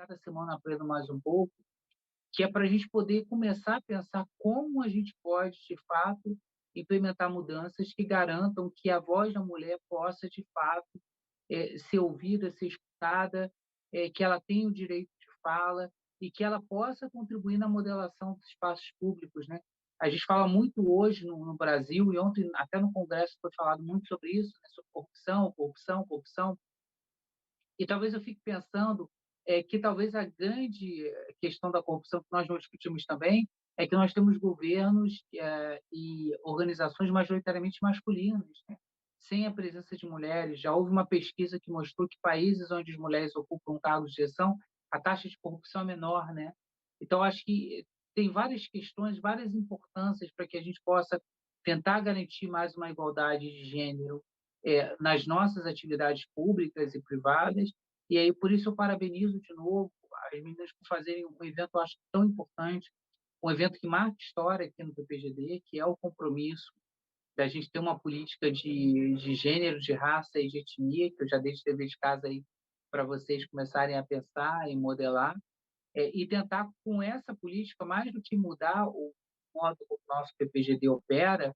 cada semana aprendo mais um pouco, que é para a gente poder começar a pensar como a gente pode, de fato, implementar mudanças que garantam que a voz da mulher possa, de fato, ser ouvida, ser escutada, que ela tenha o direito de fala e que ela possa contribuir na modelação dos espaços públicos, né? A gente fala muito hoje no Brasil, e ontem até no Congresso foi falado muito sobre isso, né, sobre corrupção, corrupção, corrupção, e talvez eu fique pensando que talvez a grande questão da corrupção que nós não discutimos também é que nós temos governos e organizações majoritariamente masculinas, né? Sem a presença de mulheres. Já houve uma pesquisa que mostrou que países onde as mulheres ocupam cargos de direção, a taxa de corrupção é menor, né? Então, acho que tem várias questões, várias importâncias para que a gente possa tentar garantir mais uma igualdade de gênero nas nossas atividades públicas e privadas. E aí, por isso, eu parabenizo de novo as meninas por fazerem um evento, eu acho, tão importante, um evento que marca história aqui no PPGD, que é o compromisso da gente ter uma política de gênero, de raça e de etnia, que eu já deixo dever de casa aí para vocês começarem a pensar e modelar, e tentar, com essa política, mais do que mudar o modo como o nosso PPGD opera,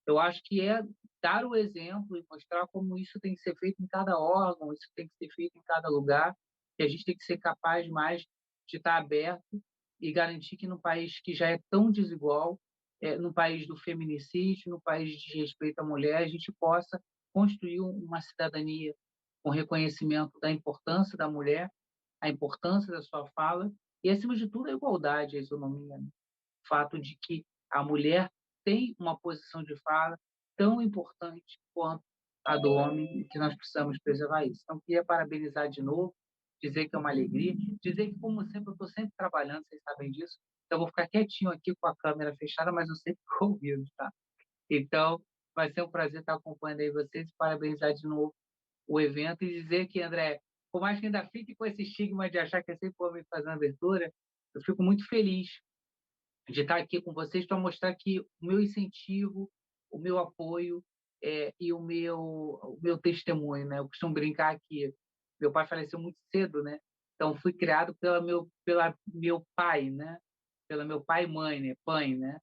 eu acho que é dar o exemplo e mostrar como isso tem que ser feito em cada órgão, isso tem que ser feito em cada lugar, que a gente tem que ser capaz mais de estar aberto e garantir que no país que já é tão desigual, no país do feminicídio, no país de respeito à mulher, a gente possa construir uma cidadania com reconhecimento da importância da mulher, a importância da sua fala e, acima de tudo, a igualdade, a isonomia, né? O fato de que a mulher tem uma posição de fala tão importante quanto a do homem e que nós precisamos preservar isso. Então, queria parabenizar de novo, dizer que é uma alegria, dizer que, como sempre, eu estou sempre trabalhando, vocês sabem disso, então eu vou ficar quietinho aqui com a câmera fechada, mas eu sempre estou ouvindo, tá? Então, vai ser um prazer estar acompanhando aí vocês e parabenizar de novo o evento e dizer que, André, por mais que ainda fique com esse estigma de achar que é sempre homem fazendo abertura, eu fico muito feliz de estar aqui com vocês para mostrar que o meu incentivo, o meu apoio e o meu testemunho, né? Eu costumo brincar que meu pai faleceu muito cedo, né? Então fui criado pela meu pai, né? Pela meu pai e mãe, né? Pai, né?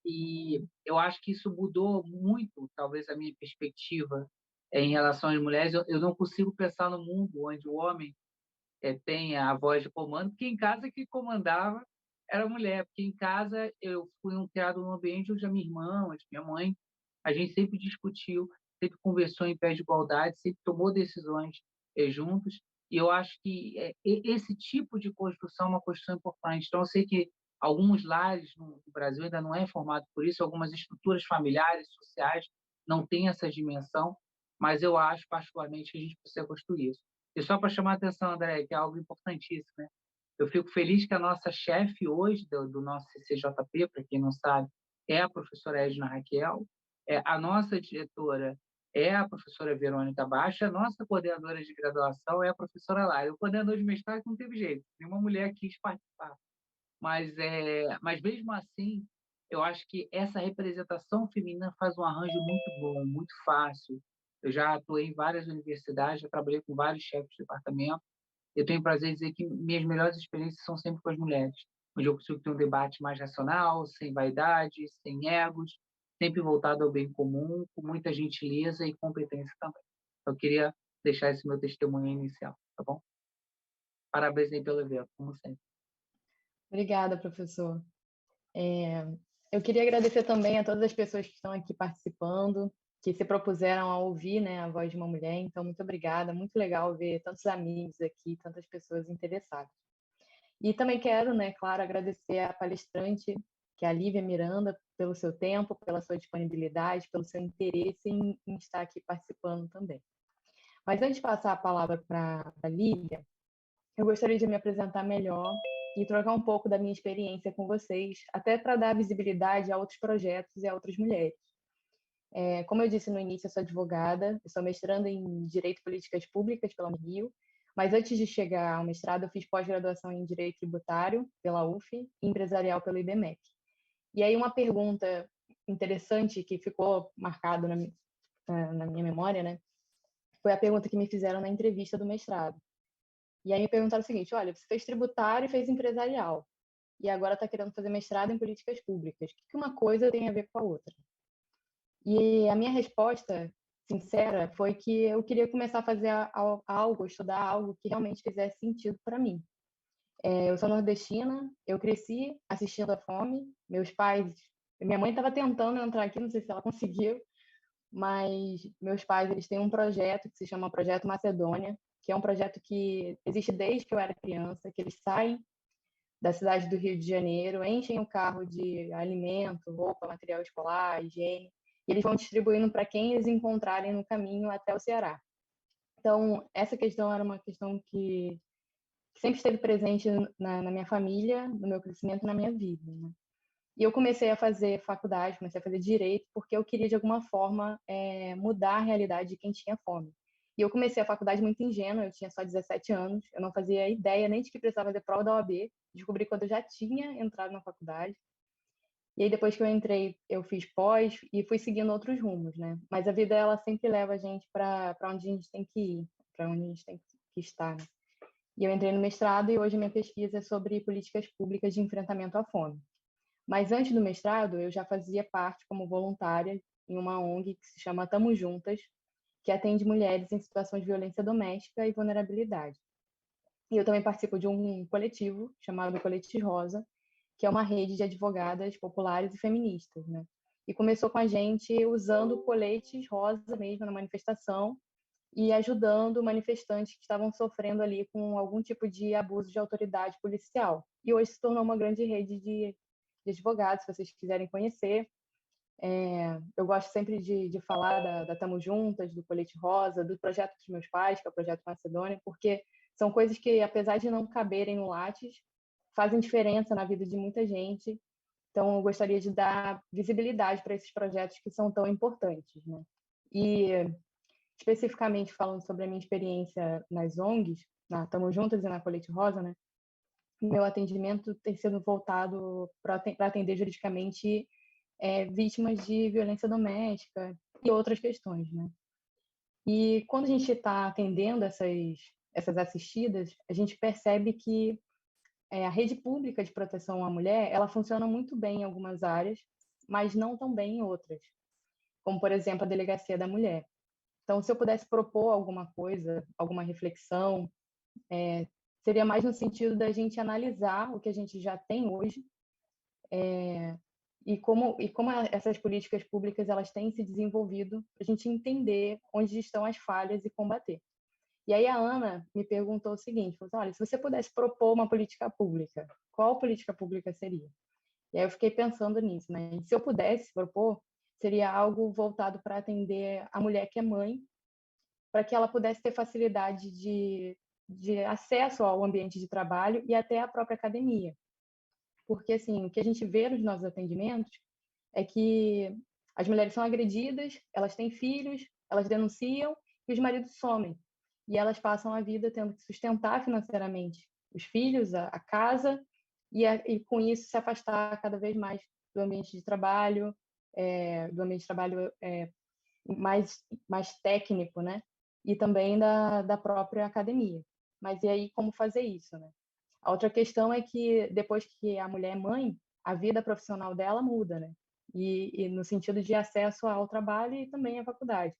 E eu acho que isso mudou muito, talvez, a minha perspectiva em relação às mulheres. Eu não consigo pensar no mundo onde o homem tem a voz de comando, porque em casa quem comandava era a mulher, porque em casa eu fui criado num ambiente onde a minha irmã, onde minha mãe, a gente sempre discutiu, sempre conversou em pé de igualdade, sempre tomou decisões juntos, e eu acho que esse tipo de construção é uma construção importante. Então, eu sei que alguns lares no Brasil ainda não é formado por isso, algumas estruturas familiares, sociais, não têm essa dimensão, mas eu acho, particularmente, que a gente precisa construir isso. E só para chamar a atenção, André, que é algo importantíssimo, né? Eu fico feliz que a nossa chefe hoje do nosso CCJP, para quem não sabe, é a professora Edna Raquel, a nossa diretora é a professora Verônica Baixa, a nossa coordenadora de graduação é a professora Lara. O coordenador de mestrado não teve jeito, nenhuma mulher quis participar. Mas mesmo assim, eu acho que essa representação feminina faz um arranjo muito bom, muito fácil. Eu já atuei em várias universidades, já trabalhei com vários chefes de departamento. Eu tenho prazer em dizer que minhas melhores experiências são sempre com as mulheres, onde eu consigo ter um debate mais racional, sem vaidade, sem egos, sempre voltado ao bem comum, com muita gentileza e competência também. Eu queria deixar esse meu testemunho inicial, tá bom? Parabéns aí pelo evento, como sempre. Obrigada, professor. Eu queria agradecer também a todas as pessoas que estão aqui participando, que se propuseram a ouvir, né, a voz de uma mulher. Então, muito obrigada. Muito legal ver tantos amigos aqui, tantas pessoas interessadas. E também quero, né, claro, agradecer à palestrante, que é a Lívia Miranda, pelo seu tempo, pela sua disponibilidade, pelo seu interesse em estar aqui participando também. Mas antes de passar a palavra para a Lívia, eu gostaria de me apresentar melhor e trocar um pouco da minha experiência com vocês, até para dar visibilidade a outros projetos e a outras mulheres. Como eu disse no início, eu sou advogada, eu sou mestranda em Direito e Políticas Públicas pela Rio, mas antes de chegar ao mestrado, eu fiz pós-graduação em Direito Tributário pela UF e empresarial pelo IBMEC. E aí uma pergunta interessante que ficou marcada na minha memória, né, foi a pergunta que me fizeram na entrevista do mestrado, E aí me perguntaram o seguinte: olha, você fez tributário e fez empresarial, e agora está querendo fazer mestrado em políticas públicas. O que uma coisa tem a ver com a outra? E a minha resposta sincera foi que eu queria começar a fazer algo, estudar algo que realmente fizesse sentido para mim. Eu sou nordestina, eu cresci assistindo a fome. Meus pais, minha mãe estava tentando entrar aqui, não sei se ela conseguiu, mas meus pais eles têm um projeto que se chama Projeto Macedônia, que é um projeto que existe desde que eu era criança, que eles saem da cidade do Rio de Janeiro, enchem o carro de alimento, roupa, material escolar, higiene, e eles vão distribuindo para quem eles encontrarem no caminho até o Ceará. Então, essa questão era uma questão que sempre esteve presente na minha família, no meu crescimento, na minha vida. Né? E eu comecei a fazer faculdade, comecei a fazer direito, porque eu queria, de alguma forma, mudar a realidade de quem tinha fome. E eu comecei a faculdade muito ingênua, eu tinha só 17 anos, eu não fazia ideia nem de que precisava fazer prova da OAB, descobri quando eu já tinha entrado na faculdade. E aí, depois que eu entrei, eu fiz pós e fui seguindo outros rumos, né? Mas a vida, ela sempre leva a gente para onde a gente tem que ir, para onde a gente tem que estar, né? E eu entrei no mestrado e hoje minha pesquisa é sobre políticas públicas de enfrentamento à fome. Mas antes do mestrado, eu já fazia parte como voluntária em uma ONG que se chama Tamo Juntas, que atende mulheres em situações de violência doméstica e vulnerabilidade. E eu também participo de um coletivo chamado Colete Rosa, que é uma rede de advogadas populares e feministas, né? E começou com a gente usando coletes rosa mesmo na manifestação e ajudando manifestantes que estavam sofrendo ali com algum tipo de abuso de autoridade policial. E hoje se tornou uma grande rede de advogados, se vocês quiserem conhecer. Eu gosto sempre de falar da Tamo Juntas, do Colete Rosa, do projeto dos meus pais, que é o Projeto Macedônia, porque são coisas que, apesar de não caberem no Lattes, fazem diferença na vida de muita gente. Então, eu gostaria de dar visibilidade para esses projetos que são tão importantes. Né? E, especificamente falando sobre a minha experiência nas ONGs, na Tamo Juntas e na Colete Rosa, né? Meu atendimento tem sido voltado para atender juridicamente vítimas de violência doméstica e outras questões, né? E quando a gente está atendendo essas assistidas, a gente percebe que a rede pública de proteção à mulher, ela funciona muito bem em algumas áreas, mas não tão bem em outras, como, por exemplo, a Delegacia da Mulher. Então, se eu pudesse propor alguma coisa, alguma reflexão, seria mais no sentido da gente analisar o que a gente já tem hoje e como essas políticas públicas elas têm se desenvolvido, para a gente entender onde estão as falhas e combater. E aí a Ana me perguntou o seguinte, falou assim, olha, se você pudesse propor uma política pública, qual política pública seria? E aí eu fiquei pensando nisso, né? E se eu pudesse propor, seria algo voltado para atender a mulher que é mãe, para que ela pudesse ter facilidade de acesso ao ambiente de trabalho e até à própria academia. Porque, assim, o que a gente vê nos nossos atendimentos é que as mulheres são agredidas, elas têm filhos, elas denunciam e os maridos somem. E elas passam a vida tendo que sustentar financeiramente os filhos, a casa, e com isso se afastar cada vez mais do ambiente de trabalho, mais técnico, né? E também da própria academia. Mas e aí como fazer isso, né? A outra questão é que depois que a mulher é mãe, a vida profissional dela muda, né? E no sentido de acesso ao trabalho e também à faculdade,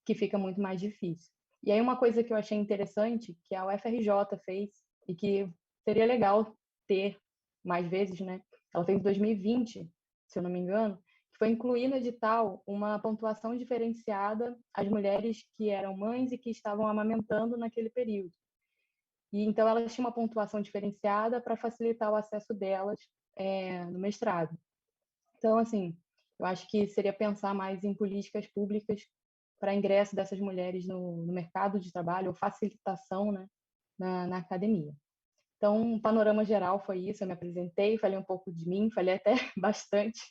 que fica muito mais difícil. E aí uma coisa que eu achei interessante, que a UFRJ fez, e que seria legal ter mais vezes, né? Ela fez em 2020, se eu não me engano, que foi incluir no edital uma pontuação diferenciada às mulheres que eram mães e que estavam amamentando naquele período. E então elas tinham uma pontuação diferenciada para facilitar o acesso delas no mestrado. Então, assim, eu acho que seria pensar mais em políticas públicas para ingresso dessas mulheres no mercado de trabalho, ou facilitação, né, na academia. Então, um panorama geral foi isso. Eu me apresentei, falei um pouco de mim, falei até bastante.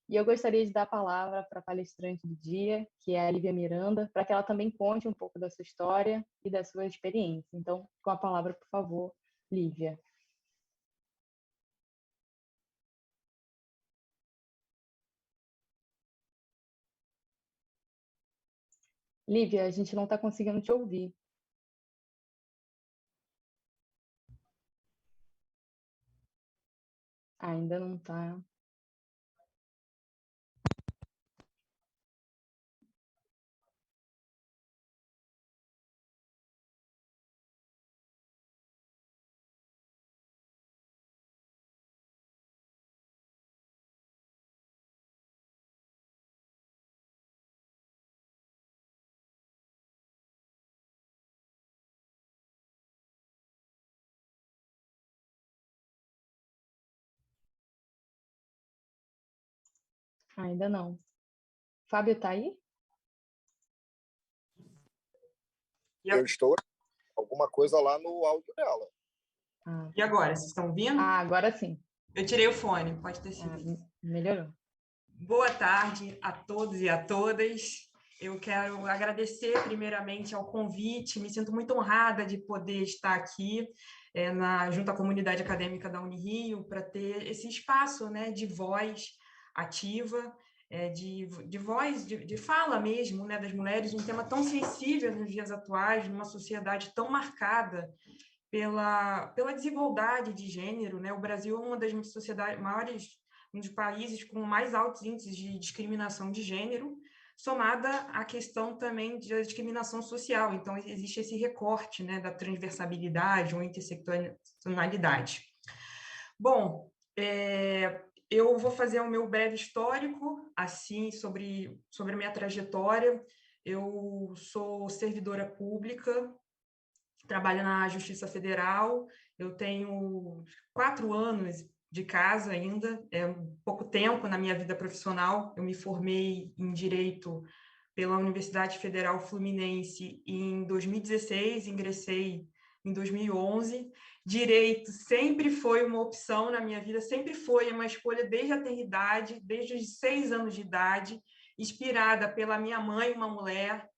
E eu gostaria de dar a palavra para a palestrante do dia, que é a Lívia Miranda, para que ela também conte um pouco da sua história e da sua experiência. Então, com a palavra, por favor, Lívia. Lívia, a gente não está conseguindo te ouvir. Ainda não está. Ainda não. Fábio está aí? Eu estou alguma coisa lá no áudio dela. E agora, vocês estão ouvindo? Agora sim. Eu tirei o fone, pode ter sido isso. Melhorou. Boa tarde a todos e a todas. Eu quero agradecer primeiramente ao convite, me sinto muito honrada de poder estar aqui junto à comunidade acadêmica da Unirio para ter esse espaço, né, de voz ativa, de voz, de fala mesmo, né, das mulheres, um tema tão sensível nos dias atuais, numa sociedade tão marcada pela desigualdade de gênero, né? O Brasil é uma das sociedades maiores, um dos países com mais altos índices de discriminação de gênero, somada à questão também da discriminação social. Então, existe esse recorte, né, da transversalidade ou interseccionalidade. Bom, eu vou fazer o meu breve histórico, assim, sobre a minha trajetória. Eu sou servidora pública, trabalho na Justiça Federal, eu tenho 4 anos de casa ainda, é pouco tempo na minha vida profissional. Eu me formei em Direito pela Universidade Federal Fluminense em 2016, ingressei em 2011. Direito sempre foi uma opção na minha vida, sempre foi uma escolha desde a tenridade, desde os 6 anos de idade, inspirada pela minha mãe, uma mulher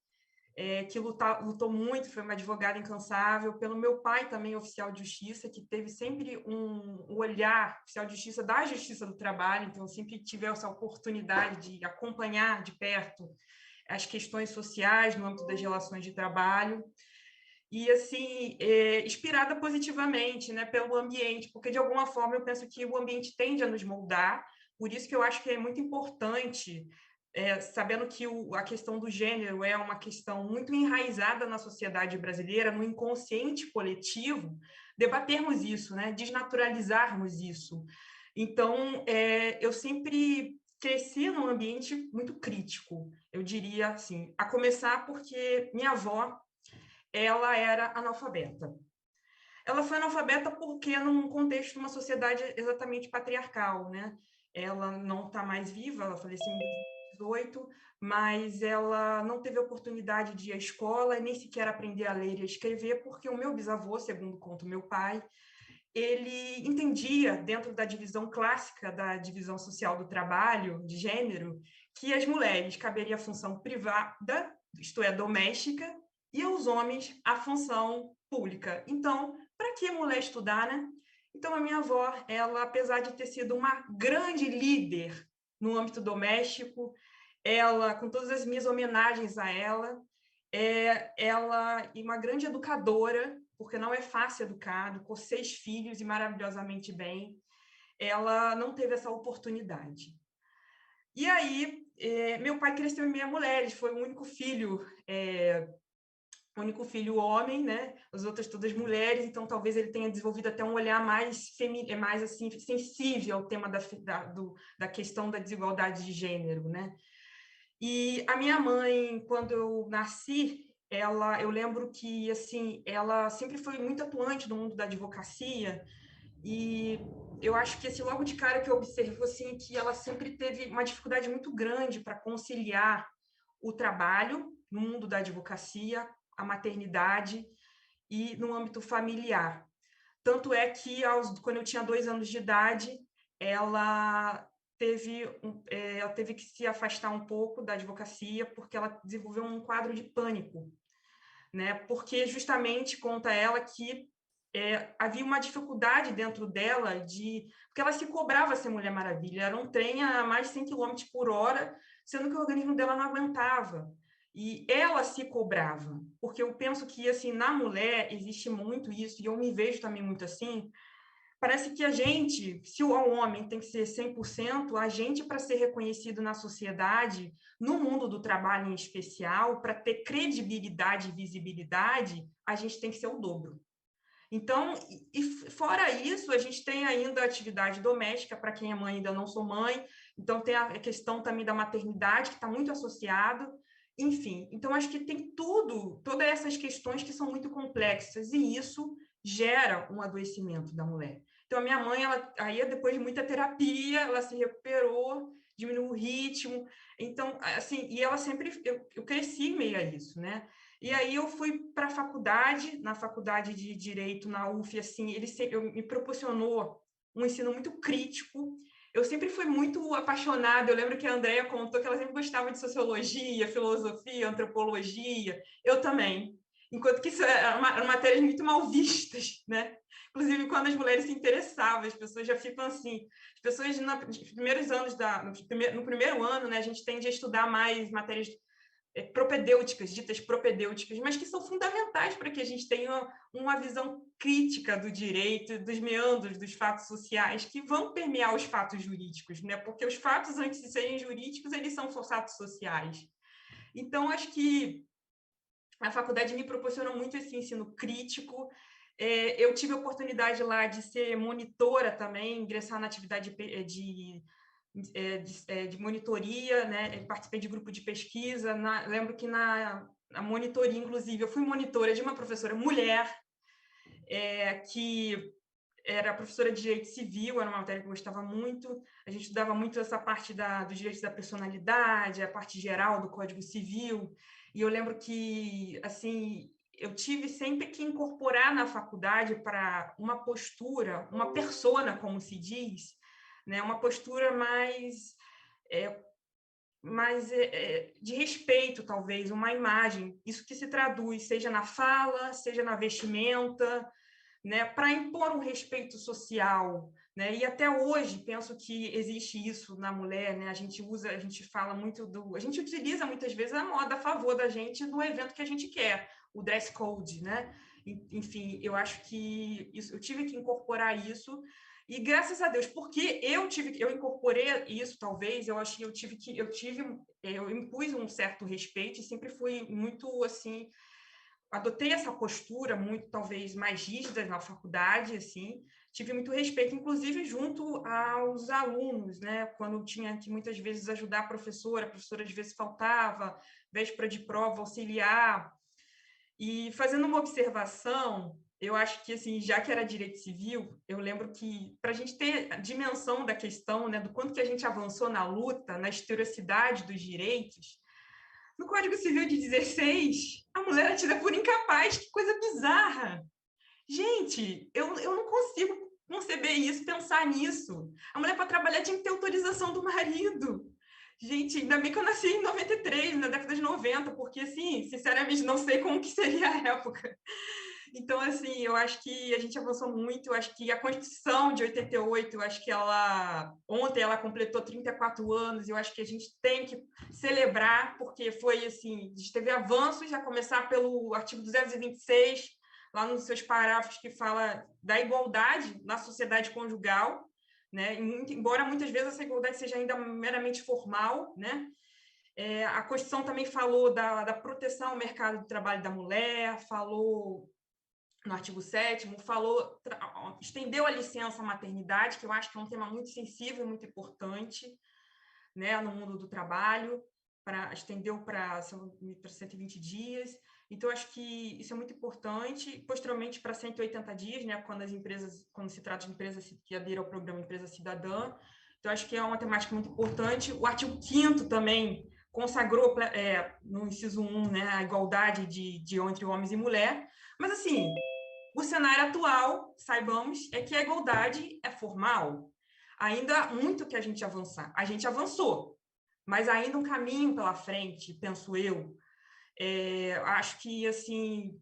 que lutou muito, foi uma advogada incansável, pelo meu pai também, oficial de justiça, que teve sempre um olhar, oficial de justiça da Justiça do Trabalho, então sempre tive essa oportunidade de acompanhar de perto as questões sociais no âmbito das relações de trabalho, e assim, inspirada positivamente, né, pelo ambiente, porque de alguma forma eu penso que o ambiente tende a nos moldar, por isso que eu acho que é muito importante, sabendo que a questão do gênero é uma questão muito enraizada na sociedade brasileira, no inconsciente coletivo, debatermos isso, né, desnaturalizarmos isso. Então, eu sempre cresci num ambiente muito crítico, eu diria assim, a começar porque minha avó, ela era analfabeta. Ela foi analfabeta porque, num contexto de uma sociedade exatamente patriarcal, né? Ela não está mais viva, ela faleceu em 2018, mas ela não teve a oportunidade de ir à escola e nem sequer aprender a ler e a escrever, porque o meu bisavô, segundo conta o meu pai, ele entendia, dentro da divisão clássica da divisão social do trabalho, de gênero, que às mulheres caberia a função privada, isto é, doméstica, e aos homens a função pública. Então, para que a mulher estudar, né? Então, a minha avó, ela, apesar de ter sido uma grande líder no âmbito doméstico, ela, com todas as minhas homenagens a ela, ela e uma grande educadora, porque não é fácil educar, com 6 filhos e maravilhosamente bem, ela não teve essa oportunidade. E aí, meu pai cresceu em meia mulheres, foi o único filho homem, né? As outras todas mulheres, então talvez ele tenha desenvolvido até um olhar mais mais assim sensível ao tema da questão da desigualdade de gênero, né? E a minha mãe, quando eu nasci, eu lembro que assim, ela sempre foi muito atuante no mundo da advocacia, e eu acho que assim, logo de cara que eu observo assim que ela sempre teve uma dificuldade muito grande para conciliar o trabalho no mundo da advocacia, a maternidade e no âmbito familiar. Tanto é que, quando eu tinha 2 anos de idade, ela ela teve que se afastar um pouco da advocacia, porque ela desenvolveu um quadro de pânico, né? Porque justamente conta ela que havia uma dificuldade dentro dela porque ela se cobrava ser Mulher Maravilha, era um trem a mais de 100 km por hora, sendo que o organismo dela não aguentava. E ela se cobrava, porque eu penso que, assim, na mulher existe muito isso, e eu me vejo também muito assim, parece que a gente, se o homem tem que ser 100%, a gente, para ser reconhecido na sociedade, no mundo do trabalho em especial, para ter credibilidade e visibilidade, a gente tem que ser o dobro. Então, e fora isso, a gente tem ainda a atividade doméstica, para quem é mãe, ainda não sou mãe, então tem a questão também da maternidade, que está muito associado, enfim. Então, acho que tem todas essas questões que são muito complexas, e isso gera um adoecimento da mulher. Então, a minha mãe, aí depois de muita terapia, ela se recuperou, diminuiu o ritmo, então, assim, e ela sempre, eu cresci meio a isso, né? E aí eu fui para a faculdade, na faculdade de Direito, na UF, assim, me proporcionou um ensino muito crítico. Eu sempre fui muito apaixonada, eu lembro que a Andrea contou que ela sempre gostava de sociologia, filosofia, antropologia, eu também. Enquanto que isso eram matérias muito mal vistas, né? Inclusive, quando as mulheres se interessavam, as pessoas já ficam assim. As pessoas, nos primeiros anos, no primeiro ano, né, a gente tende a estudar mais matérias propedêuticas, ditas propedêuticas, mas que são fundamentais para que a gente tenha uma visão crítica do direito, dos meandros dos fatos sociais, que vão permear os fatos jurídicos, né? Porque os fatos, antes de serem jurídicos, eles são fatos sociais. Então, acho que a faculdade me proporcionou muito esse ensino crítico. Eu tive a oportunidade lá de ser monitora também, ingressar na atividade de monitoria, né? Participei de grupo de pesquisa. Lembro que na monitoria, inclusive, eu fui monitora de uma professora mulher, que era professora de direito civil, era uma matéria que eu gostava muito. A gente estudava muito essa parte dos direitos da personalidade, a parte geral do Código Civil. E eu lembro que, assim, eu tive sempre que incorporar na faculdade para uma postura, uma persona, como se diz, né? Uma postura mais de respeito, talvez, uma imagem. Isso que se traduz, seja na fala, seja na vestimenta, né, para impor um respeito social, né? E até hoje penso que existe isso na mulher, né? A gente fala muito a gente utiliza muitas vezes a moda a favor da gente no evento que a gente quer, o dress code, né? Enfim, eu acho que eu tive que incorporar isso. E graças a Deus, porque eu incorporei isso, talvez, eu impus um certo respeito e sempre fui muito assim, adotei essa postura muito, talvez, mais rígida na faculdade, assim, tive muito respeito, inclusive junto aos alunos, né? Quando eu tinha que muitas vezes ajudar a professora às vezes faltava, véspera de prova, auxiliar. E fazendo uma observação, eu acho que, assim, já que era direito civil, eu lembro que, para a gente ter a dimensão da questão, né, do quanto que a gente avançou na luta, na historicidade dos direitos, no Código Civil de 16, a mulher era tida por incapaz, que coisa bizarra. Gente, eu não consigo conceber isso, pensar nisso. A mulher, para trabalhar, tinha que ter autorização do marido. Gente, ainda bem que eu nasci em 93, na década de 90, porque, assim, sinceramente, não sei como que seria a época. Então, assim, eu acho que a gente avançou muito, eu acho que a Constituição de 88, eu acho que ontem ela completou 34 anos, eu acho que a gente tem que celebrar, porque foi, assim, a gente teve avanços, a começar pelo artigo 226, lá nos seus parágrafos que fala da igualdade na sociedade conjugal, né? Embora muitas vezes essa igualdade seja ainda meramente formal, né? A Constituição também falou da proteção ao mercado de trabalho da mulher, falou no artigo 7º, estendeu a licença maternidade, que eu acho que é um tema muito sensível, muito importante, né, no mundo do trabalho, estendeu para 120 dias. Então, acho que isso é muito importante. Posteriormente, para 180 dias, né, quando se trata de empresas que aderem ao programa Empresa Cidadã. Então, acho que é uma temática muito importante. O artigo 5º também consagrou, no inciso 1, né, a igualdade entre homens e mulher. Mas, assim, o cenário atual, saibamos, é que a igualdade é formal. Ainda há muito que a gente avançar. A gente avançou, mas ainda um caminho pela frente, penso eu. Acho que, assim,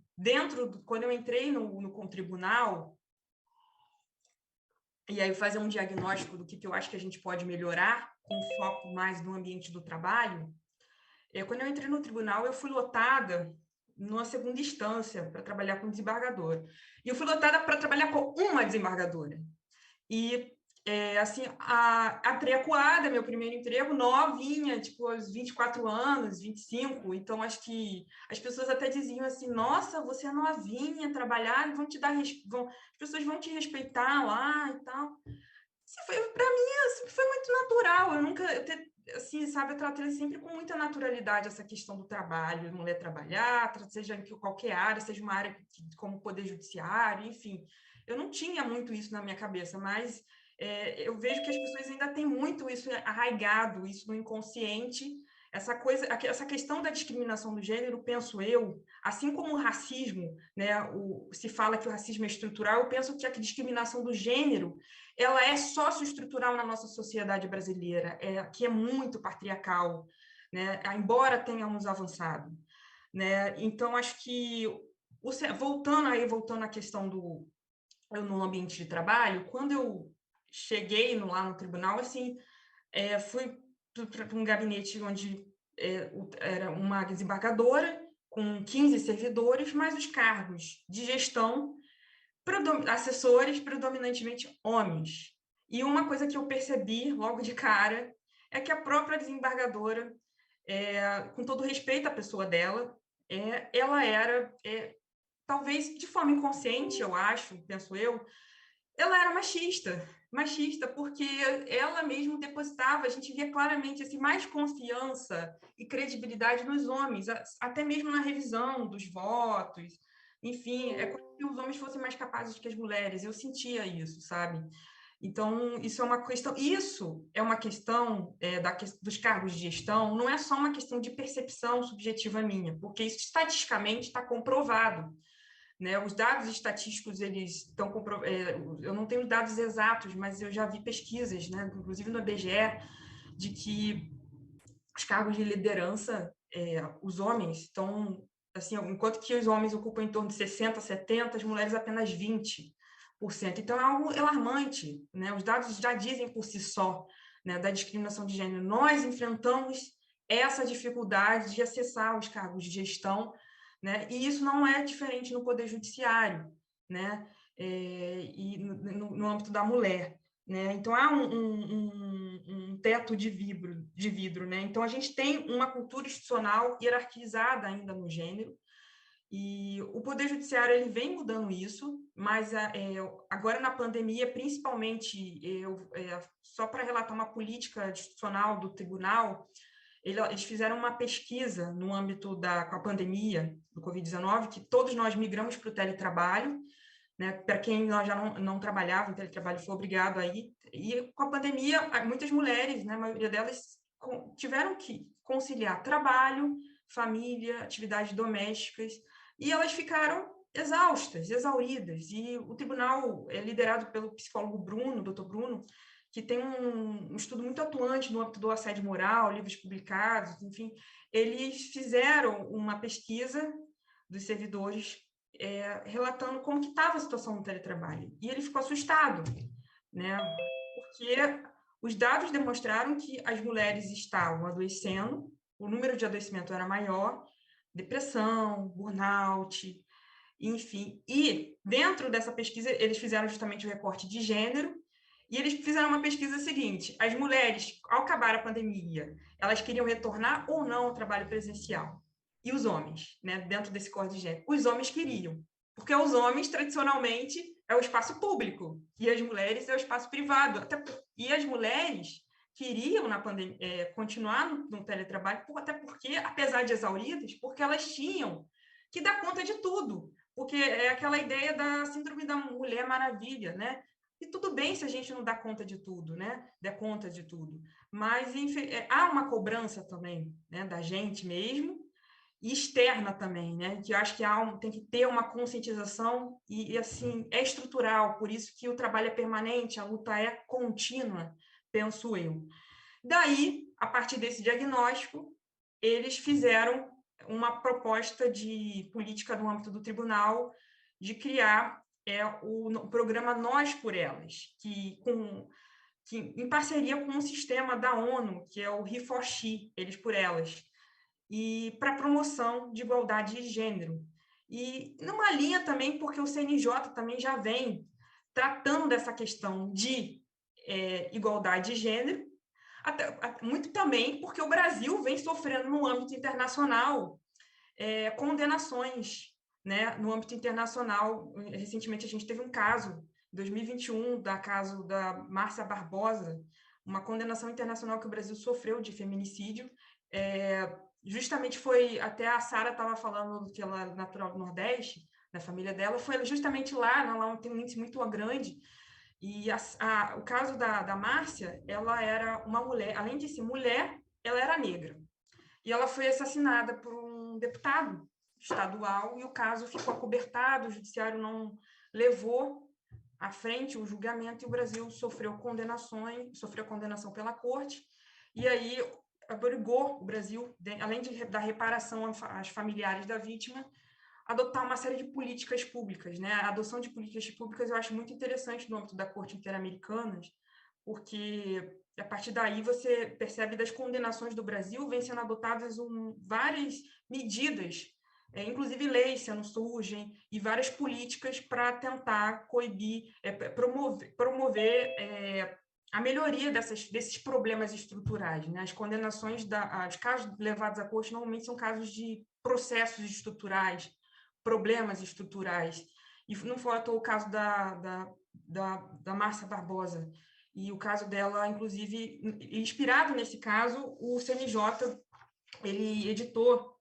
quando eu entrei no tribunal, e aí fazer um diagnóstico do que eu acho que a gente pode melhorar, com foco mais no ambiente do trabalho, quando eu entrei no tribunal, eu fui lotada numa segunda instância para trabalhar com desembargadora. E eu fui lotada para trabalhar com uma desembargadora. E, assim, entrei acuada, meu primeiro emprego, novinha, tipo, aos 24 anos, 25. Então, acho que as pessoas até diziam assim, nossa, você é novinha, trabalhar, vão te dar... as pessoas vão te respeitar lá e tal. Para mim, assim, foi muito natural. Eu nunca... assim, sabe, eu tratei sempre com muita naturalidade essa questão do trabalho, mulher trabalhar, seja em qualquer área, seja uma área como poder judiciário, enfim. Eu não tinha muito isso na minha cabeça, mas eu vejo que as pessoas ainda têm muito isso arraigado, isso no inconsciente, essa questão da discriminação do gênero, penso eu, assim como o racismo, né, se fala que o racismo é estrutural, eu penso que a discriminação do gênero ela é socioestrutural na nossa sociedade brasileira, que é muito patriarcal, né? Embora tenhamos avançado, né? Então, acho que, voltando à questão no ambiente de trabalho, quando eu cheguei lá no tribunal, assim, fui para um gabinete onde era uma desembargadora com 15 servidores, mais os cargos de gestão, assessores predominantemente homens. E uma coisa que eu percebi logo de cara é que a própria desembargadora, com todo respeito à pessoa dela, ela era, talvez de forma inconsciente, eu acho, penso eu, ela era machista, porque ela mesmo depositava, a gente via claramente assim, mais confiança e credibilidade nos homens, até mesmo na revisão dos votos, enfim, é como se os homens fossem mais capazes que as mulheres, eu sentia isso, sabe? Então, isso é uma questão dos cargos de gestão, não é só uma questão de percepção subjetiva minha, porque isso estatisticamente está comprovado, né? Os dados estatísticos, eles estão eu não tenho dados exatos, mas eu já vi pesquisas, né? Inclusive no IBGE, de que os cargos de liderança, os homens estão, assim, enquanto que os homens ocupam em torno de 60%, 70%, as mulheres apenas 20%. Então, é algo alarmante, né? Os dados já dizem por si só, né, da discriminação de gênero. Nós enfrentamos essa dificuldade de acessar os cargos de gestão, né? E isso não é diferente no Poder Judiciário, né? E no âmbito da mulher, né? Então, há um teto de vidro, né? Então, a gente tem uma cultura institucional hierarquizada ainda no gênero, e o Poder Judiciário ele vem mudando isso, mas agora na pandemia, principalmente, só para relatar uma política institucional do tribunal, eles fizeram uma pesquisa no âmbito com a pandemia do Covid-19, que todos nós migramos para o teletrabalho, né? Para quem nós já não trabalhava, o teletrabalho foi obrigado aí, e com a pandemia, muitas mulheres, né, a maioria delas, tiveram que conciliar trabalho, família, atividades domésticas, e elas ficaram exaustas, exauridas, e o tribunal é liderado pelo psicólogo Bruno, Dr. Bruno, que tem um estudo muito atuante no âmbito do assédio moral, livros publicados, enfim, eles fizeram uma pesquisa dos servidores relatando como que estava a situação no teletrabalho, e ele ficou assustado, né, porque os dados demonstraram que as mulheres estavam adoecendo, o número de adoecimento era maior, depressão, burnout, enfim. E dentro dessa pesquisa, eles fizeram justamente o recorte de gênero, e eles fizeram uma pesquisa seguinte: as mulheres, ao acabar a pandemia, elas queriam retornar ou não ao trabalho presencial. E os homens, né, dentro desse corte de gênero? Os homens queriam, porque os homens, tradicionalmente, é o espaço público, e as mulheres é o espaço privado. E as mulheres queriam, na pandemia, continuar no teletrabalho, até porque, apesar de exauridas, porque elas tinham que dar conta de tudo, porque é aquela ideia da síndrome da Mulher Maravilha, né? E tudo bem se a gente não dá conta de tudo, né? Der conta de tudo. Mas há uma cobrança também, né, da gente mesmo, e externa também, né? Que eu acho que tem que ter uma conscientização e assim, é estrutural, por isso que o trabalho é permanente, a luta é contínua, penso eu. Daí, a partir desse diagnóstico, eles fizeram uma proposta de política no âmbito do tribunal de criar o programa Nós por Elas, que em parceria com um sistema da ONU, que é o He4She, Eles por Elas, e para promoção de igualdade de gênero. E numa linha também, porque o CNJ também já vem tratando dessa questão de igualdade de gênero, muito também porque o Brasil vem sofrendo no âmbito internacional condenações, né? No âmbito internacional, recentemente a gente teve um caso, em 2021, caso da Márcia Barbosa, uma condenação internacional que o Brasil sofreu de feminicídio. Justamente foi, até a Sara estava falando que ela é natural do Nordeste, da família dela, foi justamente lá tem um índice muito grande. E o caso da Márcia, ela era uma mulher, além de ser mulher, ela era negra. E ela foi assassinada por um deputado estadual, e o caso ficou acobertado, o judiciário não levou à frente o julgamento, e o Brasil sofreu condenação pela corte, e aí obrigou o Brasil, além da reparação aos familiares da vítima, adotar uma série de políticas públicas, né? A adoção de políticas públicas eu acho muito interessante no âmbito da Corte Interamericana, porque a partir daí você percebe das condenações do Brasil vêm sendo adotadas várias medidas, inclusive leis sendo surgem, e várias políticas para tentar coibir, promover a melhoria desses problemas estruturais, né? As condenações, os casos levados à corte normalmente são casos de processos estruturais, problemas estruturais. E não foi à toa o caso da Márcia Barbosa. E o caso dela, inclusive, inspirado nesse caso, o CNJ ele editou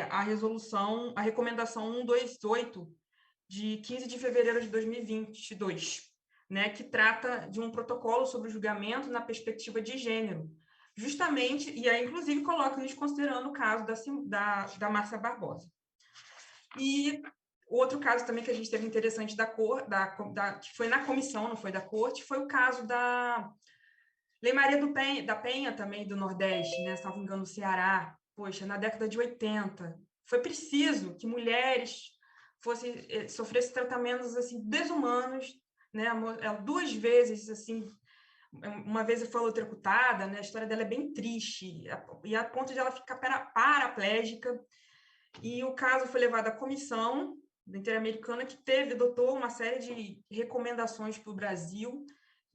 a recomendação 128, de 15 de fevereiro de 2022, né, que trata de um protocolo sobre o julgamento na perspectiva de gênero, justamente, e aí, inclusive, coloca-nos considerando o caso da Márcia Barbosa. E o outro caso também que a gente teve interessante que foi na comissão, não foi da corte, foi o caso da Lei Maria da Penha, também do Nordeste, né? Se não me engano, no Ceará. Poxa, na década de 80, foi preciso que mulheres sofressem tratamentos assim, desumanos, né? Ela 2 vezes, assim, uma vez foi eletrocutada, né? A história dela é bem triste, e a ponto de ela ficar paraplégica. E o caso foi levado à comissão interamericana, que adotou uma série de recomendações para o Brasil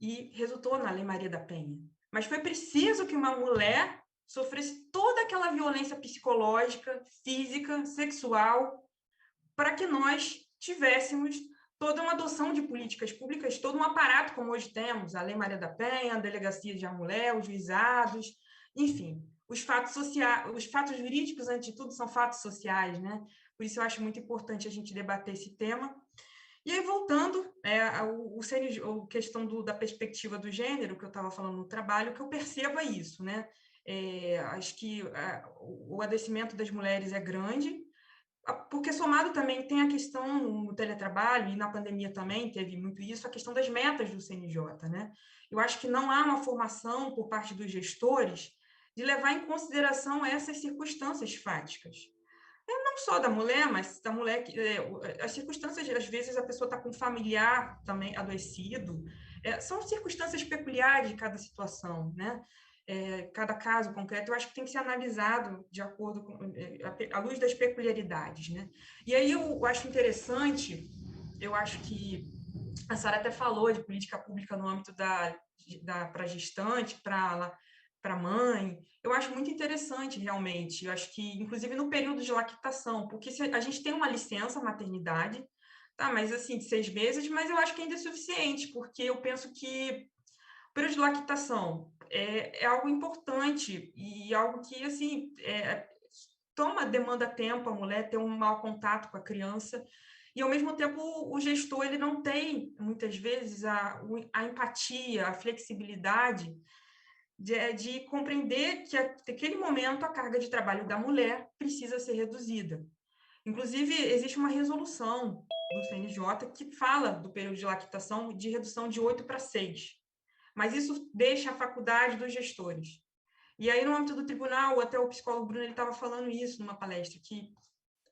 e resultou na Lei Maria da Penha. Mas foi preciso que uma mulher sofresse toda aquela violência psicológica, física, sexual, para que nós tivéssemos toda uma adoção de políticas públicas, todo um aparato como hoje temos, a Lei Maria da Penha, a Delegacia de Mulher, os juizados, enfim. Os fatos jurídicos, antes de tudo, são fatos sociais, né? Por isso eu acho muito importante a gente debater esse tema. E aí, voltando, a questão da perspectiva do gênero, que eu estava falando no trabalho, que eu percebo é isso, né? Acho que o adoecimento das mulheres é grande, porque somado também tem a questão no teletrabalho, e na pandemia também teve muito isso, a questão das metas do CNJ, né? Eu acho que não há uma formação por parte dos gestores de levar em consideração essas circunstâncias fáticas. Não só da mulher, mas da mulher, as circunstâncias, às vezes a pessoa está com um familiar também adoecido, são circunstâncias peculiares de cada situação, né? Cada caso concreto, eu acho que tem que ser analisado de acordo com à luz das peculiaridades, né? E aí eu acho interessante, eu acho que a Sara até falou de política pública no âmbito para gestante, para mãe. Eu acho muito interessante, realmente. Eu acho que, inclusive, no período de lactação, porque a gente tem uma licença maternidade, tá? Mas, assim, de 6 meses, mas eu acho que ainda é suficiente, porque eu penso que o período de lactação é algo importante e algo que, assim, demanda tempo a mulher ter um mau contato com a criança, e, ao mesmo tempo, o gestor ele não tem, muitas vezes, a empatia, a flexibilidade de compreender que, naquele momento, a carga de trabalho da mulher precisa ser reduzida. Inclusive, existe uma resolução do CNJ que fala do período de lactação de redução de 8 para 6, mas isso deixa a faculdade dos gestores. E aí, no âmbito do tribunal, até o psicólogo Bruno estava falando isso numa palestra, que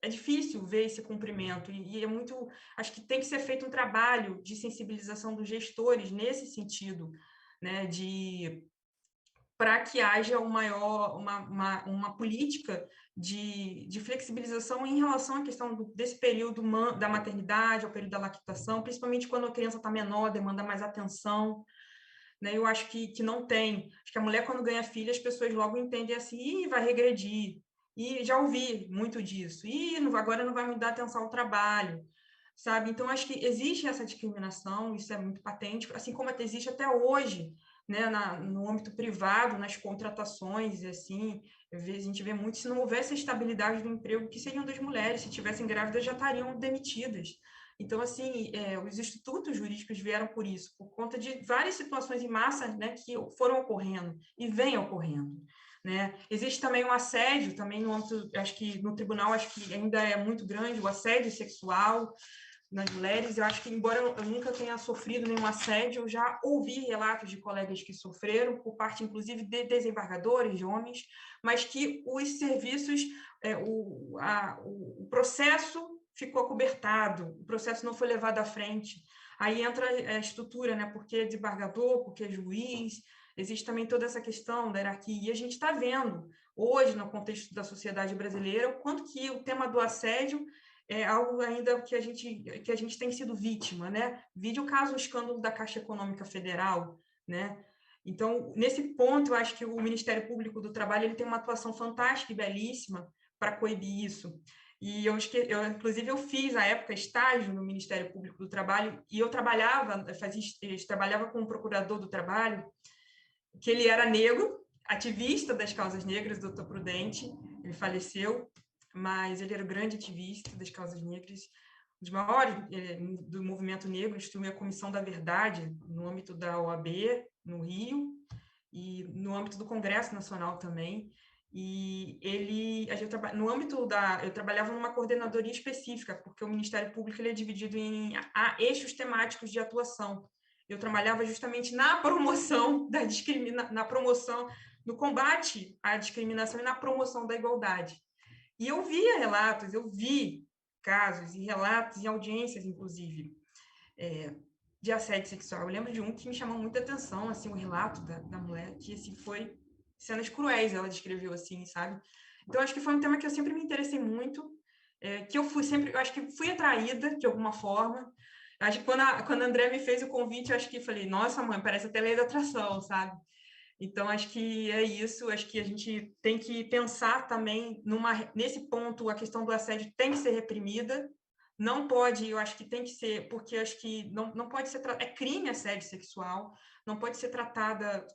é difícil ver esse cumprimento, e é muito... Acho que tem que ser feito um trabalho de sensibilização dos gestores nesse sentido, né, para que haja uma política de flexibilização em relação à questão desse período da maternidade, ao período da lactação, principalmente quando a criança está menor, demanda mais atenção, né? Eu acho que não tem. Acho que a mulher, quando ganha filho, as pessoas logo entendem assim, vai regredir. E já ouvi muito disso. Agora não vai mudar a atenção ao trabalho, sabe? Então, acho que existe essa discriminação, isso é muito patente, assim como existe até hoje, né, no âmbito privado, nas contratações, assim, às vezes a gente vê muito, se não houvesse a estabilidade do emprego, que seriam das mulheres, se tivessem grávidas, já estariam demitidas. Então, assim, os institutos jurídicos vieram por isso, por conta de várias situações em massa, né, que foram ocorrendo e vêm ocorrendo, né? Existe também um assédio, também no âmbito, acho que no tribunal, acho que ainda é muito grande, o assédio sexual nas mulheres. Eu acho que, embora eu nunca tenha sofrido nenhum assédio, eu já ouvi relatos de colegas que sofreram, por parte, inclusive, de desembargadores, de homens, mas que os serviços, o processo ficou acobertado, o processo não foi levado à frente. Aí entra a estrutura, né? Porque é desembargador, porque é juiz, existe também toda essa questão da hierarquia. E a gente está vendo, hoje, no contexto da sociedade brasileira, o quanto que o tema do assédio é algo ainda que a gente tem sido vítima, né? Vide o caso, o escândalo da Caixa Econômica Federal, né? Então, nesse ponto, eu acho que o Ministério Público do Trabalho ele tem uma atuação fantástica e belíssima para coibir isso. E inclusive, eu fiz, à época, estágio no Ministério Público do Trabalho, e eu trabalhava com um procurador do trabalho, que ele era negro, ativista das causas negras, doutor Prudente, ele faleceu, mas ele era o grande ativista das causas negras, um dos maiores do movimento negro, instituiu a Comissão da Verdade no âmbito da OAB, no Rio, e no âmbito do Congresso Nacional também. E no âmbito eu trabalhava numa coordenadoria específica, porque o Ministério Público ele é dividido em eixos temáticos de atuação. Eu trabalhava justamente na promoção no combate à discriminação e na promoção da igualdade. E eu via relatos, eu vi casos e relatos em audiências, inclusive, de assédio sexual. Eu lembro de um que me chamou muita atenção, assim, o relato da mulher, que assim, foi cenas cruéis, ela descreveu assim, sabe? Então, acho que foi um tema que eu sempre me interessei muito, que eu acho que fui atraída de alguma forma. Acho que quando a André me fez o convite, eu acho que falei, nossa, mãe, parece até lei da atração, sabe? Então, acho que é isso, acho que a gente tem que pensar também nesse ponto, a questão do assédio tem que ser reprimida, não pode, eu acho que tem que ser, porque acho que não pode ser, é crime assédio sexual, não pode ser tratada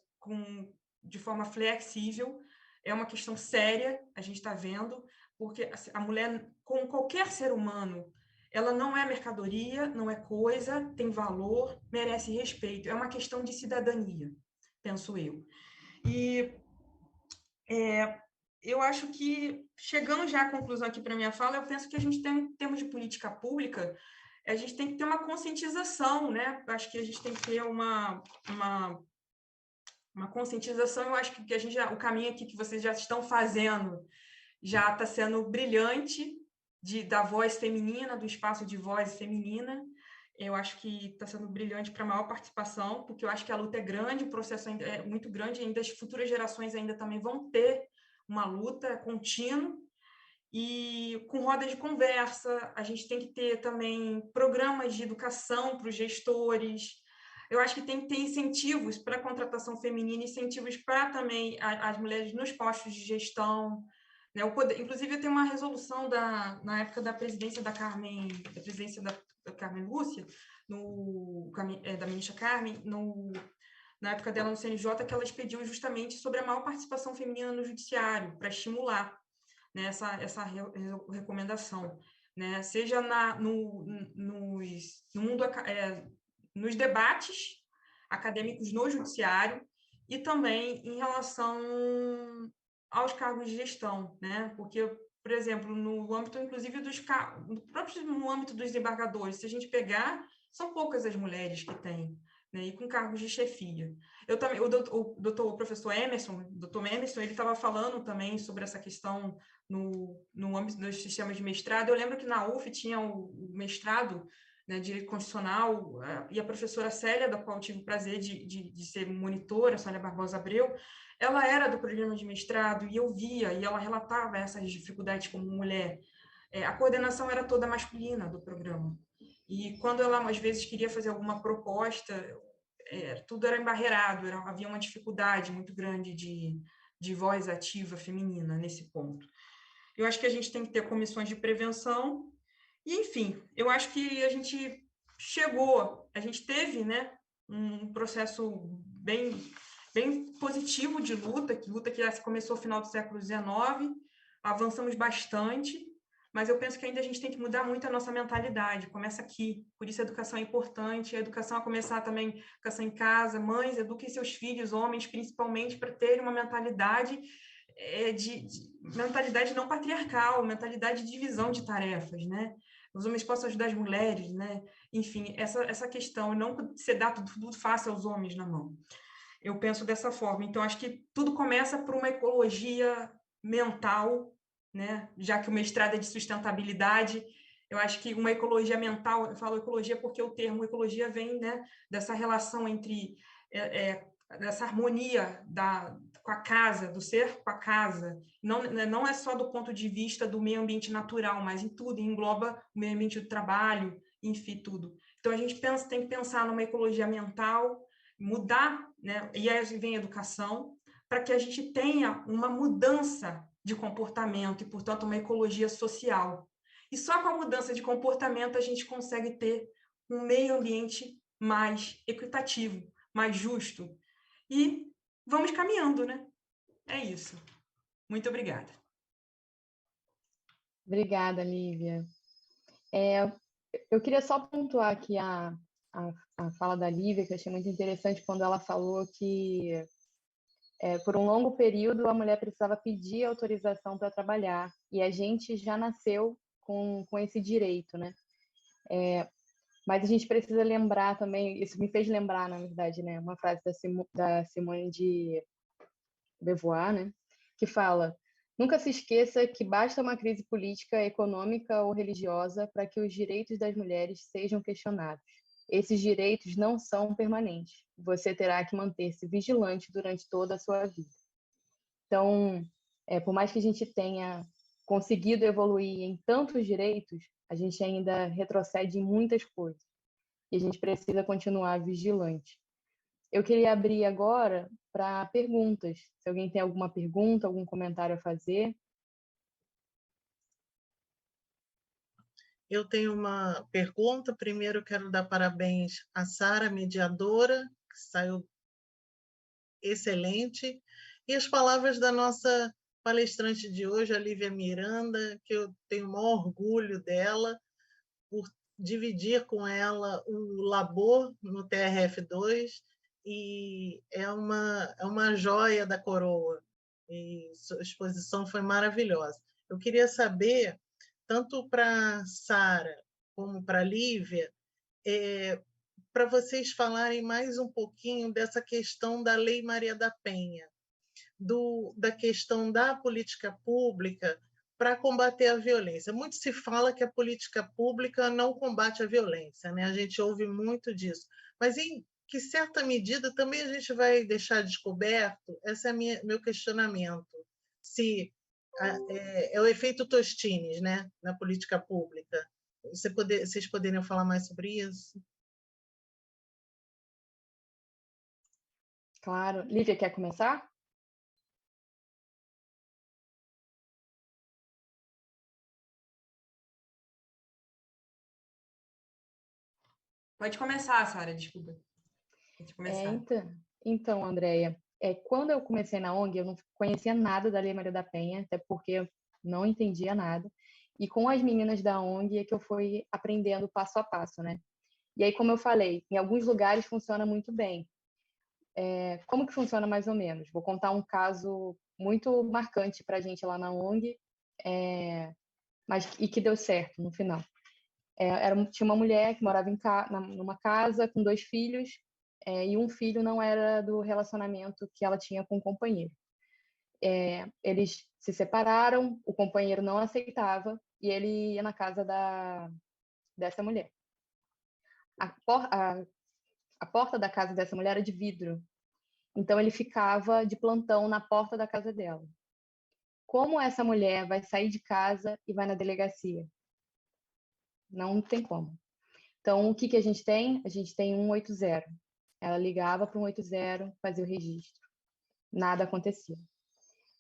de forma flexível, é uma questão séria, a gente está vendo, porque a mulher, como qualquer ser humano, ela não é mercadoria, não é coisa, tem valor, merece respeito, é uma questão de cidadania, penso eu. E eu acho que, chegando já à conclusão aqui para a minha fala, eu penso que a gente tem, em termos de política pública, a gente tem que ter uma conscientização, né? Acho que a gente tem que ter uma conscientização. Eu acho que o caminho aqui que vocês já estão fazendo já está sendo brilhante, da voz feminina, do espaço de voz feminina. Eu acho que está sendo brilhante para a maior participação, porque eu acho que a luta é grande, o processo ainda é muito grande, ainda as futuras gerações ainda também vão ter uma luta contínua, e com rodas de conversa, a gente tem que ter também programas de educação para os gestores. Eu acho que tem que ter incentivos para a contratação feminina, incentivos para também as mulheres nos postos de gestão, né? Inclusive, eu tenho uma resolução na época da presidência da Carmen Lúcia, da ministra Carmen, na época dela no CNJ, que ela expediu justamente sobre a maior participação feminina no judiciário, para estimular, né, essa recomendação, né? Seja nos debates acadêmicos no judiciário e também em relação aos cargos de gestão, né? Porque, por exemplo, no âmbito, inclusive, no âmbito dos desembargadores, se a gente pegar, são poucas as mulheres que têm, né? E com cargos de chefia. O professor Emerson, ele estava falando também sobre essa questão no âmbito dos sistemas de mestrado. Eu lembro que na UF tinha o mestrado né, direito constitucional, e a professora Célia, da qual eu tive o prazer de ser monitora, Célia Barbosa Abreu, ela era do programa de mestrado, e eu via, e ela relatava essas dificuldades como mulher. A coordenação era toda masculina do programa. E quando ela, às vezes, queria fazer alguma proposta, tudo era embarreirado, havia uma dificuldade muito grande de voz ativa feminina nesse ponto. Eu acho que a gente tem que ter comissões de prevenção, e, enfim, eu acho que a gente teve, né, um processo bem positivo de luta que começou no final do século XIX, avançamos bastante, mas eu penso que ainda a gente tem que mudar muito a nossa mentalidade, começa aqui, por isso a educação é importante, a educação a começar também, educação em casa, mães, eduquem seus filhos, homens, principalmente, para terem uma mentalidade mentalidade não patriarcal, mentalidade de divisão de tarefas, né? Os homens possam ajudar as mulheres, né? Enfim, essa questão, não se dá tudo fácil aos homens na mão. Eu penso dessa forma. Então, acho que tudo começa por uma ecologia mental, né? Já que o mestrado é de sustentabilidade, eu acho que uma ecologia mental, eu falo ecologia porque o termo ecologia vem, né, dessa relação entre dessa harmonia com a casa, do ser com a casa. Não é só do ponto de vista do meio ambiente natural, mas em tudo, engloba o meio ambiente do trabalho, enfim, tudo. Então, a gente tem que pensar numa ecologia mental, mudar, né? E aí vem a educação, para que a gente tenha uma mudança de comportamento e, portanto, uma ecologia social. E só com a mudança de comportamento a gente consegue ter um meio ambiente mais equitativo, mais justo. E vamos caminhando, né? É isso. Muito obrigada. Obrigada, Lívia. Eu queria só pontuar aqui a fala da Lívia, que eu achei muito interessante quando ela falou que por um longo período a mulher precisava pedir autorização para trabalhar, e a gente já nasceu com esse direito, né? Mas a gente precisa lembrar também, isso me fez lembrar, na verdade, né, uma frase da Simone de Beauvoir, né, que fala: nunca se esqueça que basta uma crise política, econômica ou religiosa para que os direitos das mulheres sejam questionados. Esses direitos não são permanentes. Você terá que manter-se vigilante durante toda a sua vida. Então, por mais que a gente tenha conseguido evoluir em tantos direitos, a gente ainda retrocede em muitas coisas. E a gente precisa continuar vigilante. Eu queria abrir agora para perguntas. Se alguém tem alguma pergunta, algum comentário a fazer. Eu tenho uma pergunta. Primeiro, quero dar parabéns à Sara, mediadora, que saiu excelente, e as palavras da nossa palestrante de hoje, a Lívia Miranda, que eu tenho o maior orgulho dela, por dividir com ela o labor no TRF2, e é uma joia da coroa, e sua exposição foi maravilhosa. Eu queria saber, tanto para Sara como para Lívia, para vocês falarem mais um pouquinho dessa questão da Lei Maria da Penha, da questão da política pública para combater a violência. Muito se fala que a política pública não combate a violência, né? A gente ouve muito disso, mas em que certa medida também a gente vai deixar descoberto, esse é meu questionamento, se é o efeito Tostines, né, na política pública. Vocês poderiam falar mais sobre isso? Claro. Lívia, quer começar? Pode começar, Sara, desculpa. Pode começar. Então, Andréia, quando eu comecei na ONG, eu não conhecia nada da Lei Maria da Penha, até porque eu não entendia nada. E com as meninas da ONG é que eu fui aprendendo passo a passo, né? E aí, como eu falei, em alguns lugares funciona muito bem. Como que funciona mais ou menos? Vou contar um caso muito marcante para a gente lá na ONG, e que deu certo no final. Tinha uma mulher que morava numa casa com 2 filhos, e um filho não era do relacionamento que ela tinha com o companheiro. Eles se separaram, o companheiro não aceitava, e ele ia na casa dessa mulher. a porta da casa dessa mulher era de vidro. Então, ele ficava de plantão na porta da casa dela. Como essa mulher vai sair de casa e vai na delegacia? Não tem como. Então, o que a gente tem? A gente tem 180. Ela ligava para o 180, fazia o registro. Nada acontecia.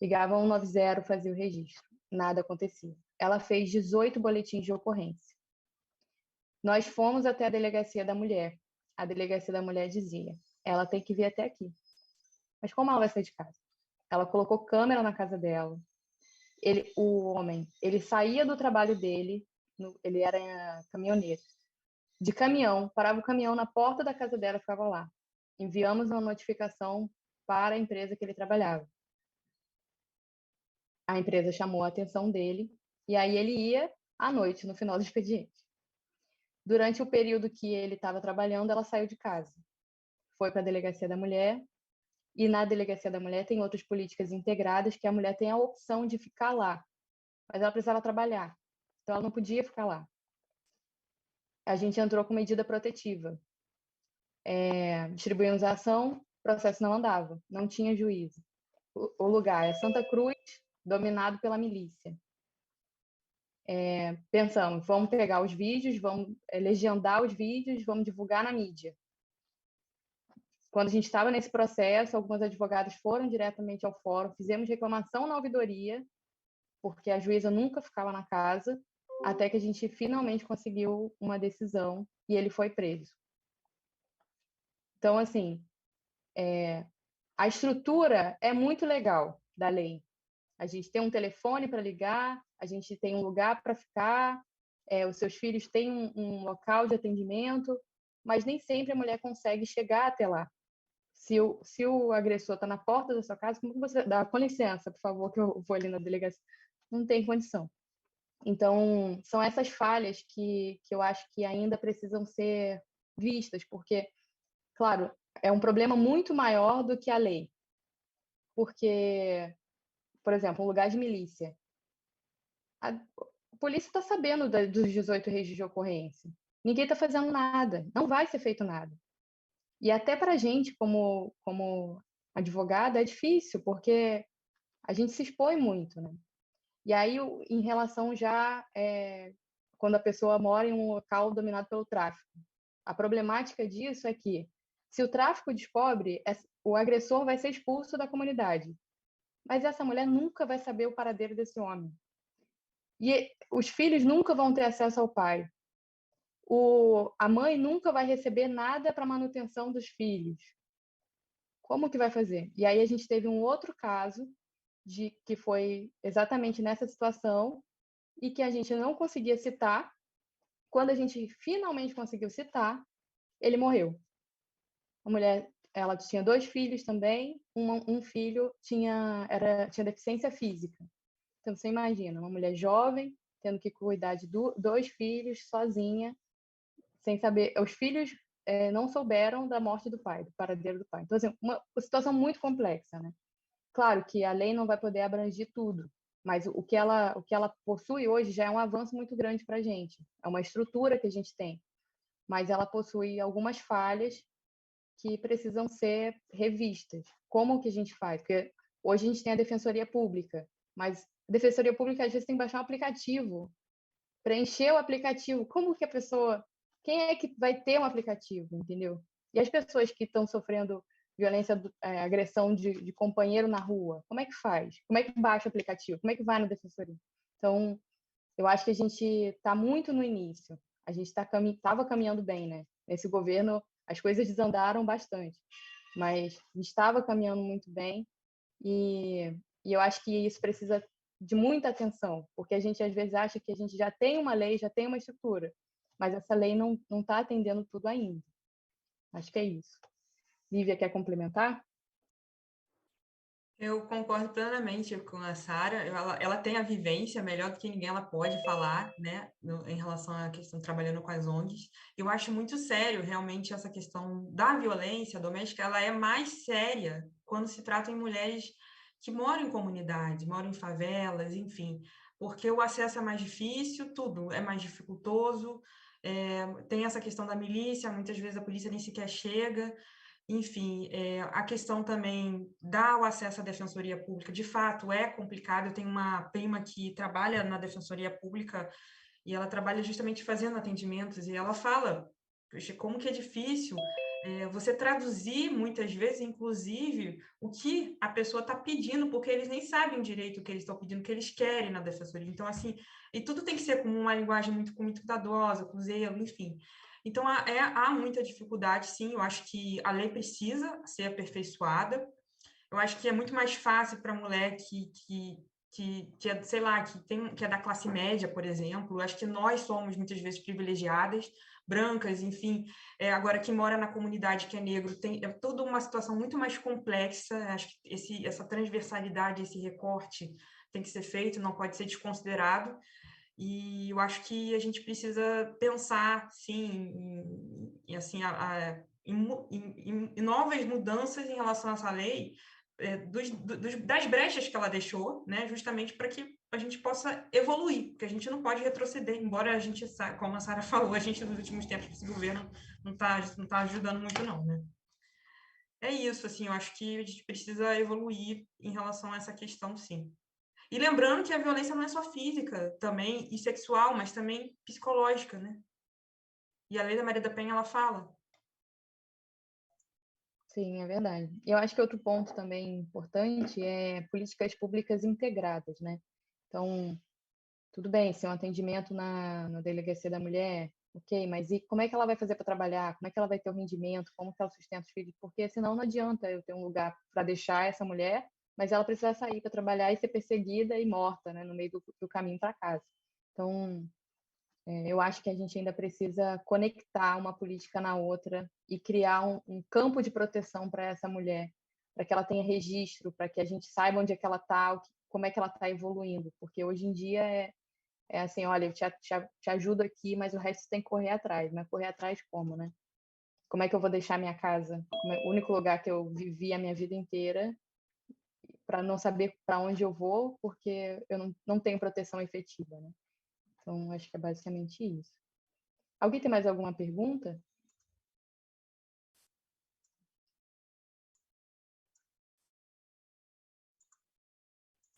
Ligava 190, fazia o registro. Nada acontecia. Ela fez 18 boletins de ocorrência. Nós fomos até a delegacia da mulher. A delegacia da mulher dizia: ela tem que vir até aqui. Mas como ela vai sair de casa? Ela colocou câmera na casa dela. O homem, ele saía do trabalho dele, ele era caminhoneiro. De caminhão, parava o caminhão na porta da casa dela e ficava lá. Enviamos uma notificação para a empresa que ele trabalhava. A empresa chamou a atenção dele e aí ele ia à noite, no final do expediente. Durante o período que ele estava trabalhando, ela saiu de casa. Foi para a delegacia da mulher. E na delegacia da mulher tem outras políticas integradas que a mulher tem a opção de ficar lá, mas ela precisava trabalhar, então ela não podia ficar lá. A gente entrou com medida protetiva. Distribuímos a ação, o processo não andava, não tinha juízo. O lugar é Santa Cruz, dominado pela milícia. Pensamos, vamos pegar os vídeos, vamos legendar os vídeos, vamos divulgar na mídia. Quando a gente estava nesse processo, alguns advogados foram diretamente ao fórum, fizemos reclamação na ouvidoria, porque a juíza nunca ficava na casa, até que a gente finalmente conseguiu uma decisão e ele foi preso. Então, assim, a estrutura é muito legal da lei. A gente tem um telefone para ligar, a gente tem um lugar para ficar, os seus filhos têm um local de atendimento, mas nem sempre a mulher consegue chegar até lá. Se o agressor está na porta da sua casa, como você dá? Com licença, por favor, que eu vou ali na delegacia. Não tem condição. Então, são essas falhas que eu acho que ainda precisam ser vistas, porque, claro, é um problema muito maior do que a lei. Porque, por exemplo, um lugar de milícia. A polícia está sabendo dos 18 registros de ocorrência. Ninguém está fazendo nada. Não vai ser feito nada. E até para a gente, como advogada, é difícil, porque a gente se expõe muito, né? E aí, em relação já, quando a pessoa mora em um local dominado pelo tráfico, a problemática disso é que, se o tráfico descobre, o agressor vai ser expulso da comunidade. Mas essa mulher nunca vai saber o paradeiro desse homem. E os filhos nunca vão ter acesso ao pai. A mãe nunca vai receber nada para manutenção dos filhos. Como que vai fazer? E aí a gente teve um outro caso que foi exatamente nessa situação e que a gente não conseguia citar. Quando a gente finalmente conseguiu citar, ele morreu. A mulher, ela tinha 2 filhos também, um filho tinha deficiência física. Então você imagina, uma mulher jovem tendo que cuidar de 2 filhos sozinha, sem saber, os filhos não souberam da morte do pai, do paradeiro do pai. Então, assim, uma situação muito complexa, né? Claro que a lei não vai poder abranger tudo, mas o que ela possui hoje já é um avanço muito grande para a gente. É uma estrutura que a gente tem, mas ela possui algumas falhas que precisam ser revistas. Como que a gente faz? Porque hoje a gente tem a Defensoria Pública, mas a Defensoria Pública às vezes tem que baixar um aplicativo, preencher o aplicativo. Como que a pessoa... Quem é que vai ter um aplicativo, entendeu? E as pessoas que estão sofrendo violência, agressão de companheiro na rua, como é que faz? Como é que baixa o aplicativo? Como é que vai na defensoria? Então, eu acho que a gente está muito no início. A gente estava caminhando bem, né? Nesse governo, as coisas desandaram bastante, mas a gente estava caminhando muito bem e eu acho que isso precisa de muita atenção, porque a gente às vezes acha que a gente já tem uma lei, já tem uma estrutura, mas essa lei não está atendendo tudo ainda. Acho que é isso. Lívia, quer complementar? Eu concordo plenamente com a Sara. Ela tem a vivência melhor do que ninguém, ela pode falar, né, em relação à questão trabalhando com as ONGs. Eu acho muito sério, realmente, essa questão da violência doméstica. Ela é mais séria quando se trata em mulheres que moram em comunidade, moram em favelas, enfim, porque o acesso é mais difícil, tudo é mais dificultoso. Tem essa questão da milícia, muitas vezes a polícia nem sequer chega. Enfim, a questão também dar o acesso à defensoria pública, de fato, é complicado. Eu tenho uma prima que trabalha na defensoria pública e ela trabalha justamente fazendo atendimentos, e ela fala, poxa, como que é difícil você traduzir, muitas vezes, inclusive, o que a pessoa está pedindo, porque eles nem sabem direito o que eles estão pedindo, o que eles querem na defensoria. Então, assim, e tudo tem que ser com uma linguagem muito cuidadosa, com zelo, enfim. Então, há muita dificuldade, sim. Eu acho que a lei precisa ser aperfeiçoada. Eu acho que é muito mais fácil para a mulher que é, sei lá, que é da classe média, por exemplo. Eu acho que nós somos muitas vezes privilegiadas, brancas, enfim. Agora, quem mora na comunidade que é negro é toda uma situação muito mais complexa. Acho que essa transversalidade, esse recorte tem que ser feito, não pode ser desconsiderado. E eu acho que a gente precisa pensar, sim, assim, em novas mudanças em relação a essa lei, das brechas que ela deixou, né, justamente para que a gente possa evoluir, porque a gente não pode retroceder, embora a gente, como a Sara falou, a gente nos últimos tempos, esse governo não tá ajudando muito não, né? É isso, assim, eu acho que a gente precisa evoluir em relação a essa questão, sim. E lembrando que a violência não é só física também, e sexual, mas também psicológica, né? E a Lei da Maria da Penha, ela fala. Sim, é verdade. Eu acho que outro ponto também importante é políticas públicas integradas, né? Então, tudo bem, se é um atendimento na delegacia da mulher, ok, mas e como é que ela vai fazer para trabalhar? Como é que ela vai ter o rendimento? Como que ela sustenta os filhos? Porque senão não adianta eu ter um lugar para deixar essa mulher, mas ela precisa sair para trabalhar e ser perseguida e morta, né, no meio do caminho para casa. Então, eu acho que a gente ainda precisa conectar uma política na outra e criar um campo de proteção para essa mulher, para que ela tenha registro, para que a gente saiba onde é que ela está, como é que ela está evoluindo, porque hoje em dia é assim, olha, eu te ajudo aqui, mas o resto você tem que correr atrás. Mas correr atrás como, né? Como é que eu vou deixar minha casa? O único lugar que eu vivi a minha vida inteira para não saber para onde eu vou, porque eu não tenho proteção efetiva, né? Então, acho que é basicamente isso. Alguém tem mais alguma pergunta?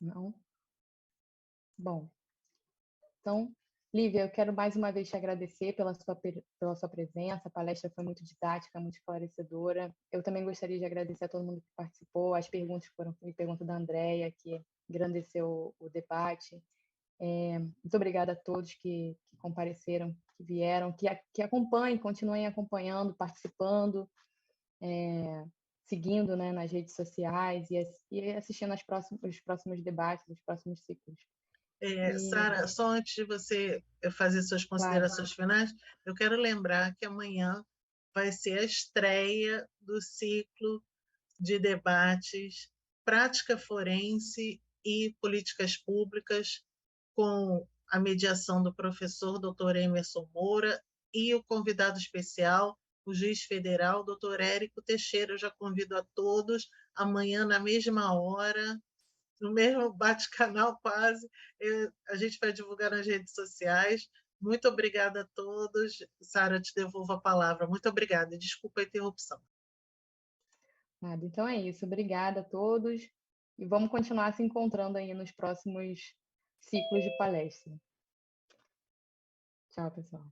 Não? Bom, então, Lívia, eu quero mais uma vez te agradecer pela sua presença. A palestra foi muito didática, muito esclarecedora. Eu também gostaria de agradecer a todo mundo que participou. As perguntas foram pergunta da Andréia, que engrandeceu o debate. Muito obrigada a todos que compareceram, que vieram, que acompanhem, continuem acompanhando, participando, seguindo, né, nas redes sociais e assistindo os próximos debates, os próximos ciclos. Sara, só antes de você fazer suas considerações finais, eu quero lembrar que amanhã vai ser a estreia do ciclo de debates Prática Forense e Políticas Públicas, com a mediação do professor Dr. Emerson Moura e o convidado especial, o juiz federal, Dr. Érico Teixeira. Eu já convido a todos, amanhã na mesma hora, no mesmo bate-canal quase, a gente vai divulgar nas redes sociais. Muito obrigada a todos. Sara, te devolvo a palavra. Muito obrigada. Desculpa a interrupção. Nada, então é isso. Obrigada a todos. E vamos continuar se encontrando aí nos próximos ciclos de palestra. Tchau, pessoal.